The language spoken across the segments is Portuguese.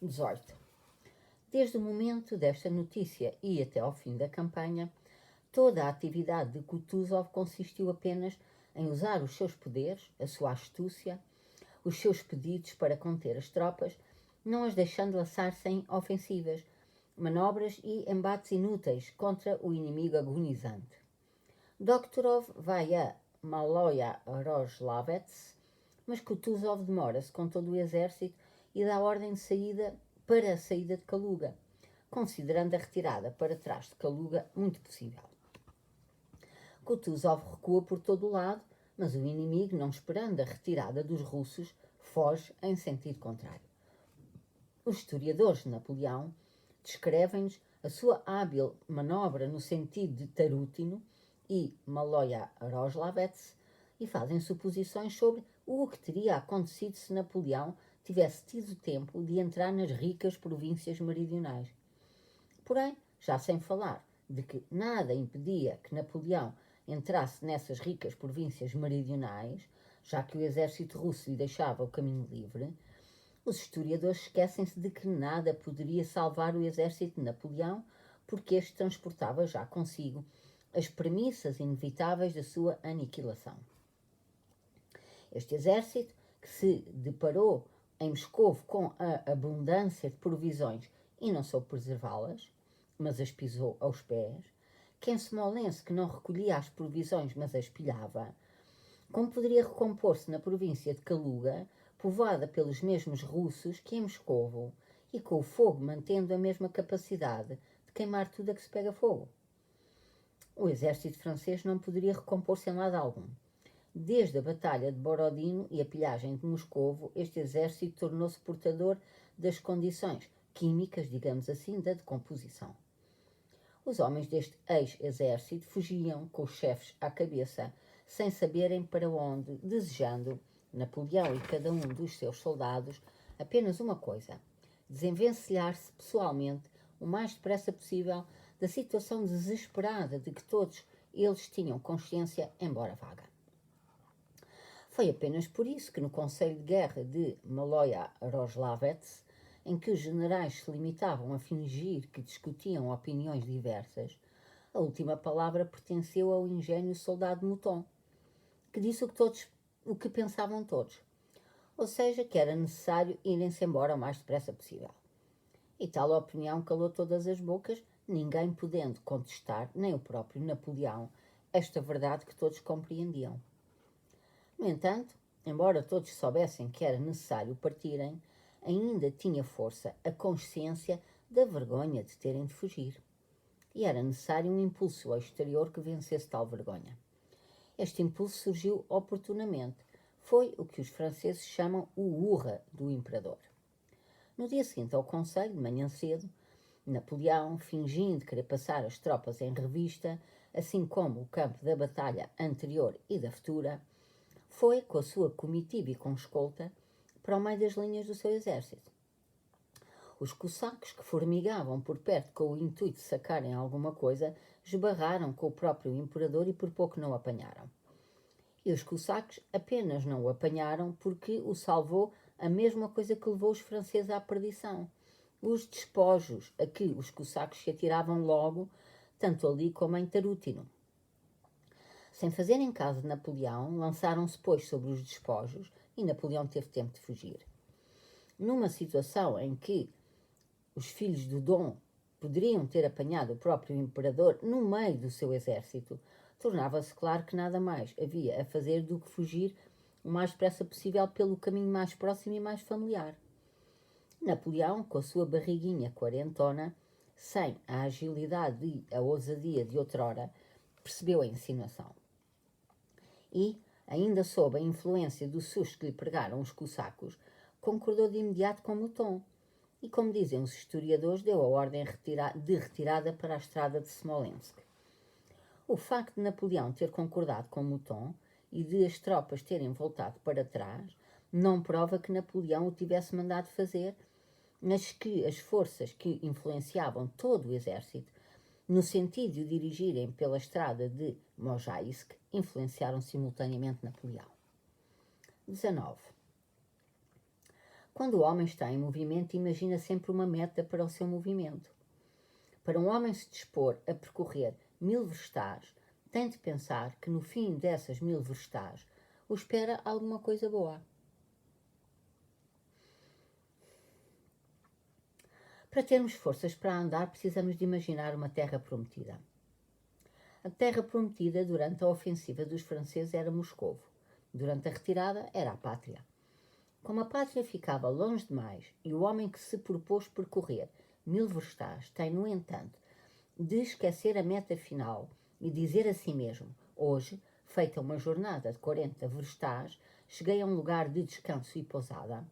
18. Desde o momento desta notícia e até ao fim da campanha, toda a atividade de Kutuzov consistiu apenas em usar os seus poderes, a sua astúcia, os seus pedidos para conter as tropas, não as deixando lançar-se em ofensivas, manobras e embates inúteis contra o inimigo agonizante. Doktorov vai a Maloya Roslavets, mas Kutuzov demora-se com todo o exército e dá ordem de saída para a saída de Kaluga, considerando a retirada para trás de Kaluga muito possível. Kutuzov recua por todo o lado, mas o inimigo, não esperando a retirada dos russos, foge em sentido contrário. Os historiadores de Napoleão descrevem-nos a sua hábil manobra no sentido de Tarútino e Maloya Roslavets e fazem suposições sobre o que teria acontecido se Napoleão tivesse tido tempo de entrar nas ricas províncias meridionais. Porém, já sem falar de que nada impedia que Napoleão entrasse nessas ricas províncias meridionais, já que o exército russo lhe deixava o caminho livre, os historiadores esquecem-se de que nada poderia salvar o exército de Napoleão, porque este transportava já consigo as premissas inevitáveis da sua aniquilação. Este exército, que se deparou em Moscovo com a abundância de provisões e não soube preservá-las, mas as pisou aos pés, que em Smolensk que não recolhia as provisões, mas as pilhava, como poderia recompor-se na província de Kaluga, povoada pelos mesmos russos que em Moscovo, e com o fogo mantendo a mesma capacidade de queimar tudo a que se pega fogo? O exército francês não poderia recompor-se em lado algum. Desde a Batalha de Borodino e a pilhagem de Moscovo, este exército tornou-se portador das condições químicas, digamos assim, da decomposição. Os homens deste ex-exército fugiam com os chefes à cabeça, sem saberem para onde, desejando Napoleão e cada um dos seus soldados apenas uma coisa: desenvencilhar-se pessoalmente o mais depressa possível da situação desesperada de que todos eles tinham consciência, embora vaga. Foi apenas por isso que no Conselho de Guerra de Maloya Roslavets, em que os generais se limitavam a fingir que discutiam opiniões diversas, a última palavra pertenceu ao ingênuo soldado Mouton, que disse o que pensavam todos, ou seja, que era necessário irem-se embora o mais depressa possível. E tal opinião calou todas as bocas, ninguém podendo contestar, nem o próprio Napoleão, esta verdade que todos compreendiam. No entanto, embora todos soubessem que era necessário partirem, ainda tinha força a consciência da vergonha de terem de fugir. E era necessário um impulso ao exterior que vencesse tal vergonha. Este impulso surgiu oportunamente. Foi o que os franceses chamam o urra do imperador. No dia seguinte ao conselho, de manhã cedo, Napoleão, fingindo querer passar as tropas em revista, assim como o campo da batalha anterior e da futura, foi, com a sua comitiva e com escolta, para o meio das linhas do seu exército. Os cossacos, que formigavam por perto com o intuito de sacarem alguma coisa, esbarraram com o próprio imperador e por pouco não o apanharam. E os cossacos apenas não o apanharam porque o salvou a mesma coisa que levou os franceses à perdição: os despojos a que os cossacos se atiravam logo, tanto ali como em Tarútino. Sem fazerem caso de Napoleão, lançaram-se, pois, sobre os despojos e Napoleão teve tempo de fugir. Numa situação em que os filhos do Dom poderiam ter apanhado o próprio imperador no meio do seu exército, tornava-se claro que nada mais havia a fazer do que fugir o mais depressa possível pelo caminho mais próximo e mais familiar. Napoleão, com a sua barriguinha quarentona, sem a agilidade e a ousadia de outrora, percebeu a insinuação. E, ainda sob a influência do susto que lhe pregaram os cossacos, concordou de imediato com Mouton e, como dizem os historiadores, deu a ordem de retirada para a estrada de Smolensk. O facto de Napoleão ter concordado com Mouton e de as tropas terem voltado para trás não prova que Napoleão o tivesse mandado fazer, mas que as forças que influenciavam todo o exército, no sentido de o dirigirem pela estrada de Mojaisk, influenciaram simultaneamente Napoleão. 19. Quando o homem está em movimento, imagina sempre uma meta para o seu movimento. Para um homem se dispor a percorrer 1000 verstares, tem de pensar que no fim dessas 1000 verstares o espera alguma coisa boa. Para termos forças para andar, precisamos de imaginar uma terra prometida. A terra prometida durante a ofensiva dos franceses era Moscovo. Durante a retirada era a pátria. Como a pátria ficava longe demais e o homem que se propôs percorrer 1000 verstares tem, no entanto, de esquecer a meta final e dizer a si mesmo: hoje, feita uma jornada de 40 verstares, cheguei a um lugar de descanso e pousada.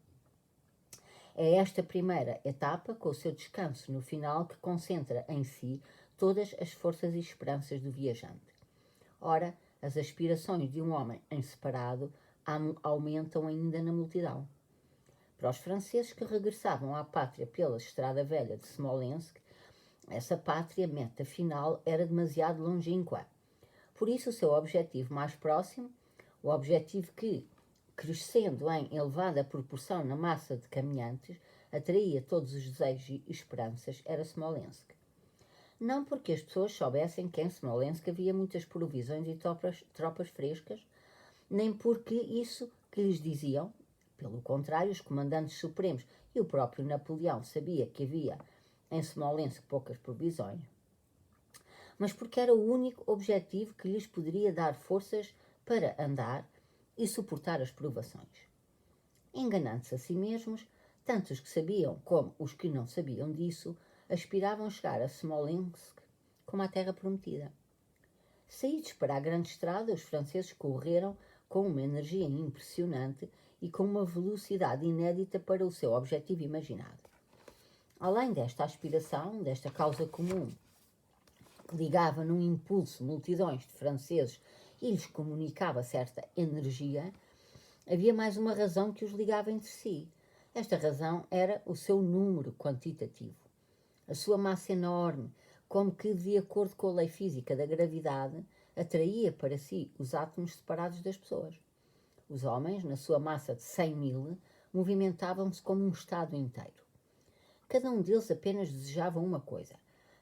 É esta primeira etapa, com o seu descanso no final, que concentra em si todas as forças e esperanças do viajante. Ora, as aspirações de um homem em separado aumentam ainda na multidão. Para os franceses que regressavam à pátria pela estrada velha de Smolensk, essa pátria meta final era demasiado longínqua. Por isso, o seu objetivo mais próximo, o objetivo que, crescendo em elevada proporção na massa de caminhantes, atraía todos os desejos e esperanças, era Smolensk. Não porque as pessoas soubessem que em Smolensk havia muitas provisões e tropas frescas, nem porque isso que lhes diziam. Pelo contrário, os comandantes supremos e o próprio Napoleão sabia que havia em Smolensk poucas provisões, mas porque era o único objetivo que lhes poderia dar forças para andar e suportar as provações. Enganando-se a si mesmos, tanto os que sabiam como os que não sabiam disso, aspiravam chegar a Smolensk como a terra prometida. Saídos para a grande estrada, os franceses correram com uma energia impressionante e com uma velocidade inédita para o seu objetivo imaginado. Além desta aspiração, desta causa comum, que ligava num impulso multidões de franceses e lhes comunicava certa energia, havia mais uma razão que os ligava entre si. Esta razão era o seu número quantitativo. A sua massa enorme, como que de acordo com a lei física da gravidade, atraía para si os átomos separados das pessoas. Os homens, na sua massa de 100.000, movimentavam-se como um Estado inteiro. Cada um deles apenas desejava uma coisa: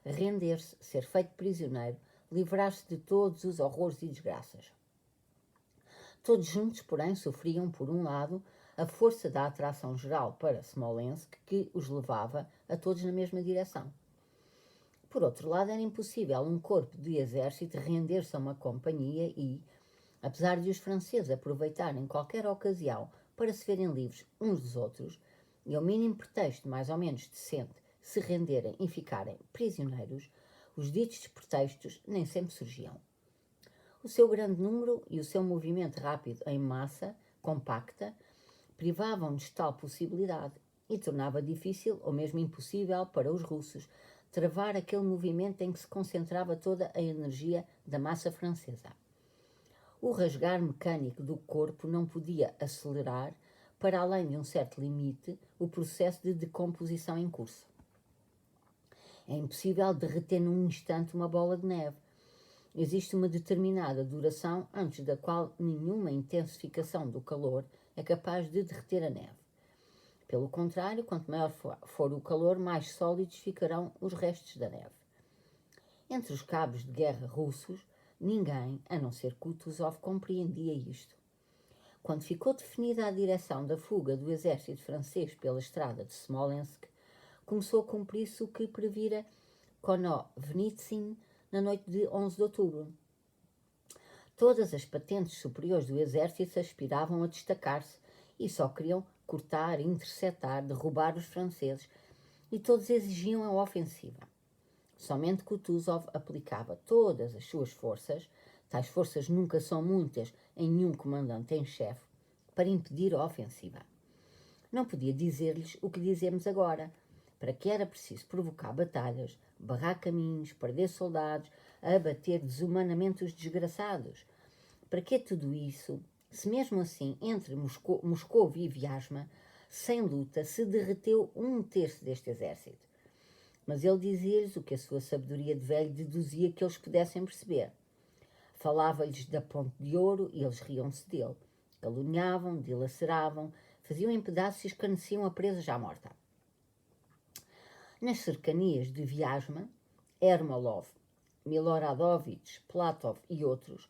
render-se, ser feito prisioneiro, livrar-se de todos os horrores e desgraças. Todos juntos, porém, sofriam, por um lado, a força da atração geral para Smolensk, que os levava a todos na mesma direção. Por outro lado, era impossível um corpo de exército render-se a uma companhia e, apesar de os franceses aproveitarem qualquer ocasião para se verem livres uns dos outros, e ao mínimo pretexto mais ou menos decente se renderem e ficarem prisioneiros, os ditos pretextos nem sempre surgiam. O seu grande número e o seu movimento rápido em massa, compacta, privavam-nos de tal possibilidade e tornava difícil ou mesmo impossível para os russos travar aquele movimento em que se concentrava toda a energia da massa francesa. O rasgar mecânico do corpo não podia acelerar, para além de um certo limite, o processo de decomposição em curso. É impossível derreter num instante uma bola de neve. Existe uma determinada duração antes da qual nenhuma intensificação do calor é capaz de derreter a neve. Pelo contrário, quanto maior for o calor, mais sólidos ficarão os restos da neve. Entre os cabos de guerra russos, ninguém, a não ser Kutuzov, compreendia isto. Quando ficou definida a direção da fuga do exército francês pela estrada de Smolensk, começou a cumprir-se o que previra Konovenitsyn na noite de 11 de outubro. Todas as patentes superiores do exército aspiravam a destacar-se e só queriam cortar, interceptar, derrubar os franceses, e todos exigiam a ofensiva. Somente Kutuzov aplicava todas as suas forças, tais forças nunca são muitas em nenhum comandante em chefe, para impedir a ofensiva. Não podia dizer-lhes o que dizemos agora, para que era preciso provocar batalhas, barrar caminhos, perder soldados, abater desumanamente os desgraçados. Para que tudo isso, se mesmo assim entre Moscou e Vyazma, sem luta, se derreteu 1/3 deste exército? Mas ele dizia-lhes o que a sua sabedoria de velho deduzia que eles pudessem perceber. Falava-lhes da Ponte de Ouro e eles riam-se dele. Caluniavam, dilaceravam, faziam em pedaços e escarneciam a presa já morta. Nas cercanias de Vyazma, Ermolov, Miloradovich, Platov e outros,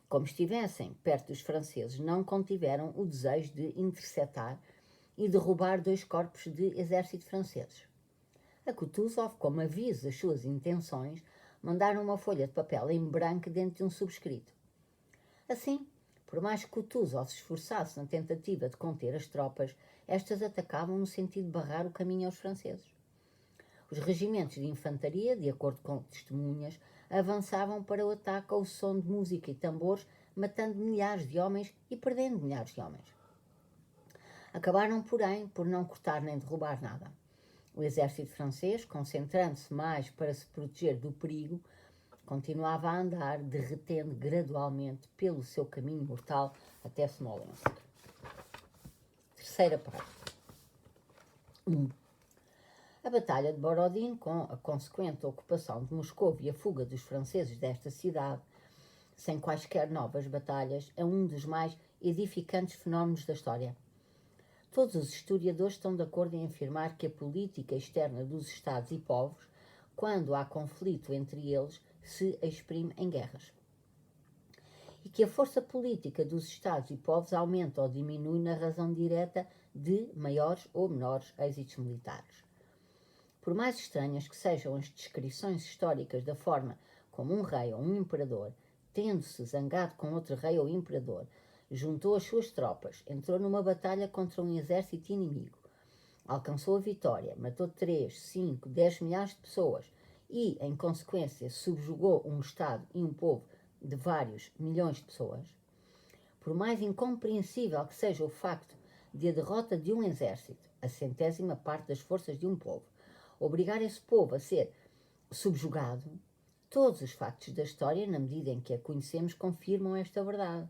como estivessem perto dos franceses, não contiveram o desejo de interceptar e derrubar 2 corpos de exército franceses. A Kutuzov, como aviso das suas intenções, mandaram uma folha de papel em branco dentro de um subscrito. Assim, por mais que Kutuzov se esforçasse na tentativa de conter as tropas, estas atacavam no sentido de barrar o caminho aos franceses. Os regimentos de infantaria, de acordo com testemunhas, avançavam para o ataque ao som de música e tambores, matando milhares de homens e perdendo milhares de homens. Acabaram, porém, por não cortar nem derrubar nada. O exército francês, concentrando-se mais para se proteger do perigo, continuava a andar, derretendo gradualmente pelo seu caminho mortal até Smolensk. Terceira parte. 1. A Batalha de Borodin, com a consequente ocupação de Moscou e a fuga dos franceses desta cidade, sem quaisquer novas batalhas, é um dos mais edificantes fenómenos da história. Todos os historiadores estão de acordo em afirmar que a política externa dos Estados e povos, quando há conflito entre eles, se exprime em guerras. E que a força política dos Estados e povos aumenta ou diminui na razão direta de maiores ou menores êxitos militares. Por mais estranhas que sejam as descrições históricas da forma como um rei ou um imperador, tendo-se zangado com outro rei ou imperador, juntou as suas tropas, entrou numa batalha contra um exército inimigo, alcançou a vitória, matou 3, 5, 10 milhares de pessoas e, em consequência, subjugou um Estado e um povo de vários milhões de pessoas, por mais incompreensível que seja o facto de a derrota de um exército, a 100ª parte das forças de um povo, obrigar esse povo a ser subjugado, todos os factos da história, na medida em que a conhecemos, confirmam esta verdade.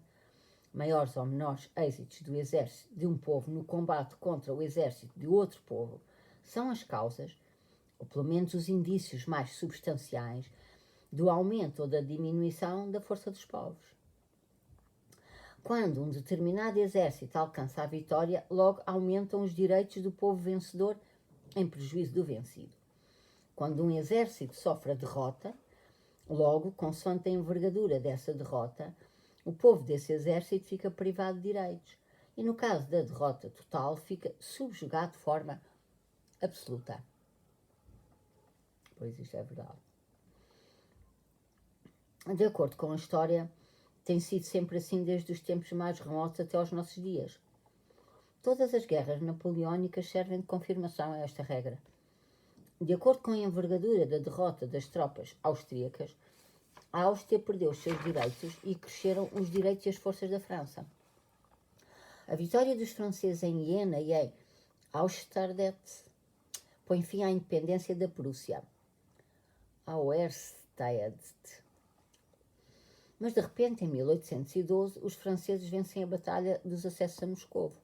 Maiores ou menores êxitos do exército de um povo no combate contra o exército de outro povo são as causas, ou pelo menos os indícios mais substanciais, do aumento ou da diminuição da força dos povos. Quando um determinado exército alcança a vitória, logo aumentam os direitos do povo vencedor em prejuízo do vencido. Quando um exército sofre a derrota, logo, consoante a envergadura dessa derrota, o povo desse exército fica privado de direitos e, no caso da derrota total, fica subjugado de forma absoluta. Pois isto é verdade. De acordo com a história, tem sido sempre assim desde os tempos mais remotos até aos nossos dias. Todas as guerras napoleónicas servem de confirmação a esta regra. De acordo com a envergadura da derrota das tropas austríacas, a Áustria perdeu os seus direitos e cresceram os direitos e as forças da França. A vitória dos franceses em Iena e em Austerlitz põe fim à independência da Prússia. Auerstedt. Mas de repente, em 1812, os franceses vencem a Batalha dos Acessos a Moscovo.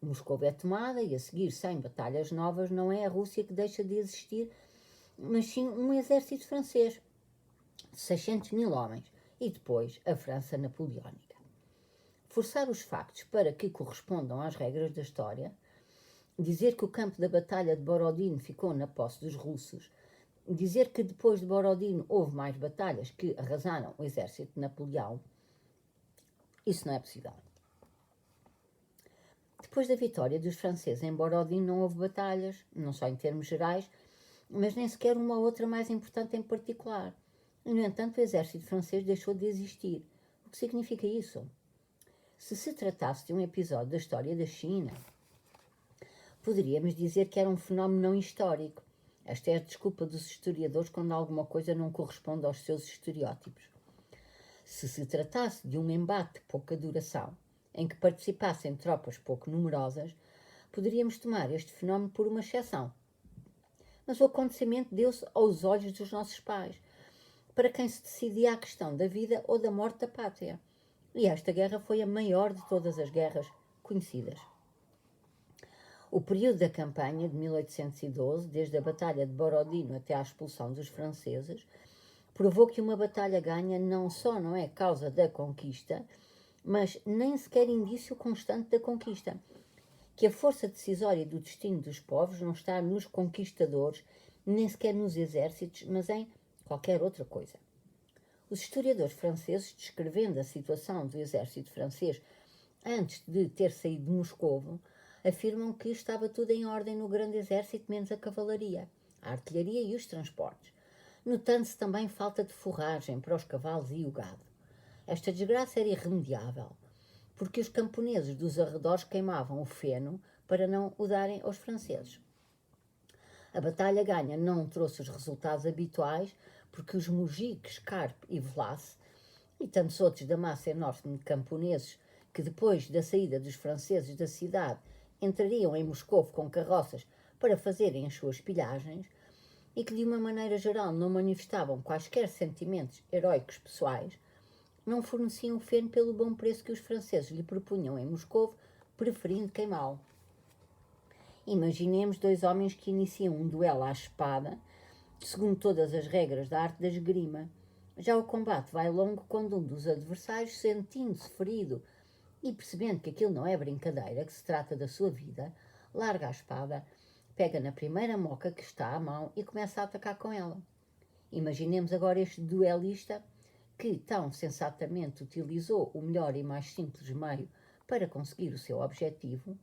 Moscou é tomada e, a seguir, sem batalhas novas, não é a Rússia que deixa de existir, mas sim um exército francês de 600 mil homens e depois a França napoleónica. Forçar os factos para que correspondam às regras da história, dizer que o campo da Batalha de Borodin ficou na posse dos russos, dizer que depois de Borodin houve mais batalhas que arrasaram o exército de Napoleão, isso não é possível. Depois da vitória dos franceses em Borodin não houve batalhas, não só em termos gerais, mas nem sequer uma outra mais importante em particular. E, no entanto, o exército francês deixou de existir. O que significa isso? Se se tratasse de um episódio da história da China, poderíamos dizer que era um fenómeno não histórico. Esta é a desculpa dos historiadores quando alguma coisa não corresponde aos seus estereótipos. Se se tratasse de um embate de pouca duração, em que participassem tropas pouco numerosas, poderíamos tomar este fenómeno por uma exceção. Mas o acontecimento deu-se aos olhos dos nossos pais, para quem se decidia a questão da vida ou da morte da pátria. E esta guerra foi a maior de todas as guerras conhecidas. O período da campanha de 1812, desde a Batalha de Borodino até à expulsão dos franceses, provou que uma batalha ganha não só não é causa da conquista, mas nem sequer indício constante da conquista. que a força decisória do destino dos povos não está nos conquistadores, nem sequer nos exércitos, mas em qualquer outra coisa. Os historiadores franceses, descrevendo a situação do exército francês antes de ter saído de Moscovo, afirmam que estava tudo em ordem no grande exército, menos a cavalaria, a artilharia e os transportes, notando-se também falta de forragem para os cavalos e o gado. Esta desgraça era irremediável, porque os camponeses dos arredores queimavam o feno para não o darem aos franceses. A batalha ganha não trouxe os resultados habituais, porque os mujiques, Carpe e Vlasse, e tantos outros da massa enorme de camponeses que depois da saída dos franceses da cidade entrariam em Moscou com carroças para fazerem as suas pilhagens, e que de uma maneira geral não manifestavam quaisquer sentimentos heróicos pessoais, não forneciam o feno pelo bom preço que os franceses lhe propunham em Moscou, preferindo queimá-lo. Imaginemos dois homens que iniciam um duelo à espada, segundo todas as regras da arte da esgrima. Já o combate vai longo quando um dos adversários, sentindo-se ferido e percebendo que aquilo não é brincadeira, que se trata da sua vida, larga a espada, pega na primeira moca que está à mão e começa a atacar com ela. Imaginemos agora este duelista que tão sensatamente utilizou o melhor e mais simples meio para conseguir o seu objetivo,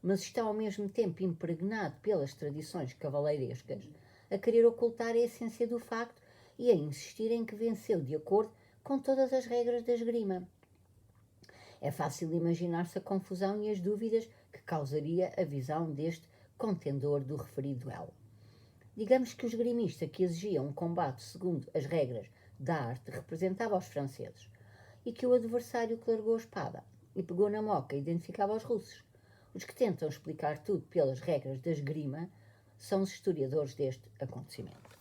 mas está ao mesmo tempo impregnado pelas tradições cavaleirescas, a querer ocultar a essência do facto e a insistir em que venceu de acordo com todas as regras da esgrima. É fácil imaginar-se a confusão e as dúvidas que causaria a visão deste contendor do referido duelo. Digamos que o esgrimista que exigia um combate segundo as regras da arte representava os franceses e que o adversário que largou a espada e pegou na moca identificava os russos. Os que tentam explicar tudo pelas regras da esgrima são os historiadores deste acontecimento.